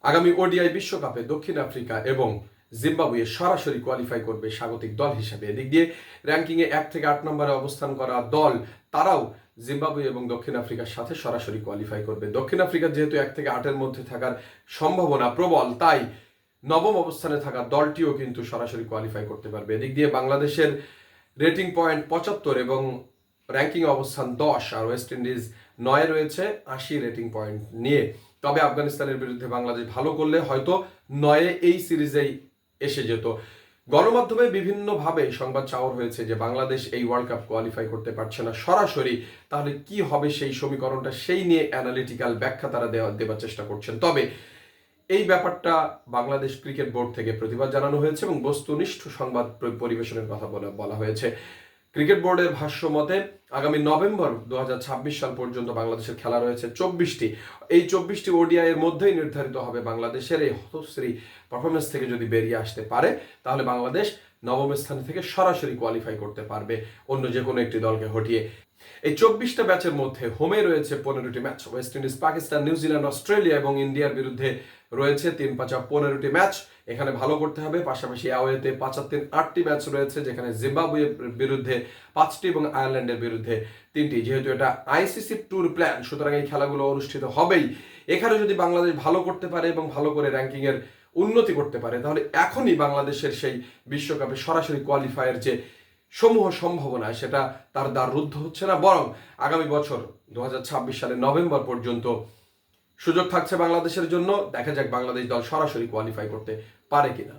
আগামী ওডিআই বিশ্বকাপে দক্ষিণ আফ্রিকা এবং জিম্বাবুয়ে সরাসরি কোয়ালিফাই করবে স্বাগতিক দল হিসেবে। এদিক দিয়ে র্যাঙ্কিংয়ে 1 থেকে 8 নম্বরে অবস্থান করা দল তারাও জিম্বাবুয়ে এবং দক্ষিণ আফ্রিকার সাথে সরাসরি কোয়ালিফাই করবে। দক্ষিণ আফ্রিকার যেহেতু 1 থেকে 8-এর মধ্যে থাকার সম্ভাবনা প্রবল, তাই নবম অবস্থানে থাকা দলটিও কিন্তু সরাসরি কোয়ালিফাই করতে পারবে। এদিক দিয়ে বাংলাদেশের রেটিং পয়েন্ট 75 এবং র্যাঙ্কিং অবস্থান 10, আর ওয়েস্ট ইন্ডিজ 9 রয়েছে 80 রেটিং পয়েন্ট নিয়ে। তবে আফগানিস্তানের বিরুদ্ধে বাংলাদেশ ভালো করলে হয়তো 9 এই সিরিজেই এসে যেত। গণমাধ্যমে বিভিন্নভাবে সংবাদ চাওয়ার হয়েছে যে বাংলাদেশ এই ওয়ার্ল্ড কাপ কোয়ালিফাই করতে পারছে না সরাসরি, তাহলে কি হবে সেই সমীকরণটা, সেই নিয়ে অ্যানালিটিক্যাল ব্যাখ্যা তারা দেওয়ার চেষ্টা করছেন। তবে এই ব্যাপারটা বাংলাদেশ ক্রিকেট বোর্ড থেকে প্রতিবাদ জানানো হয়েছে এবং বস্তুনিষ্ঠ সংবাদ পরিবেশনের কথা বলা হয়েছে। ক্রিকেট বোর্ডের ভাষ্য মতে আগামী নভেম্বর 2026 সাল পর্যন্ত বাংলাদেশের খেলা রয়েছে 24টি। এই 24টি ওডিআই এর মধ্যেই নির্ধারিত হবে বাংলাদেশের এই হতশ্রী পারফরমেন্স থেকে যদি বেরিয়ে আসতে পারে, তাহলে বাংলাদেশ নবম স্থান থেকে সরাসরি কোয়ালিফাই করতে পারবে অন্য যে কোনো একটি দলকে হটিয়ে। এই 24টা ম্যাচের মধ্যে হোমে রয়েছে 15টি match, West Indies, Pakistan, New Zealand, Australia এবং ইন্ডিয়ার বিরুদ্ধে রয়েছে 3-5-15টি ম্যাচ। এখানে ভালো করতে হবে। পাশাপাশি অ্যাওয়েতে 5-3-8টি ম্যাচ রয়েছে, যেখানে জিম্বাবুয়ের বিরুদ্ধে 5টি এবং আয়ারল্যান্ডের বিরুদ্ধে 3টি। যেহেতু এটা আইসিসি ট্যুর প্ল্যান, সুতরাং এই খেলাগুলো অনুষ্ঠিত হবেই। এখানে যদি বাংলাদেশ ভালো করতে পারে এবং ভালো করে র্যাঙ্কিংয়ের উন্নতি করতে পারে, তাহলে এখনই বাংলাদেশের সেই বিশ্বকাপে সরাসরি কোয়ালিফায়ার যে সমূহ সম্ভাবনা, সেটা তার দ্বার রুদ্ধ হচ্ছে না, বরং আগামী বছর 2026 সালের নভেম্বর পর্যন্ত সুযোগ থাকছে বাংলাদেশের জন্য। দেখা যাক বাংলাদেশ দল সরাসরি কোয়ালিফাই করতে পারে কিনা।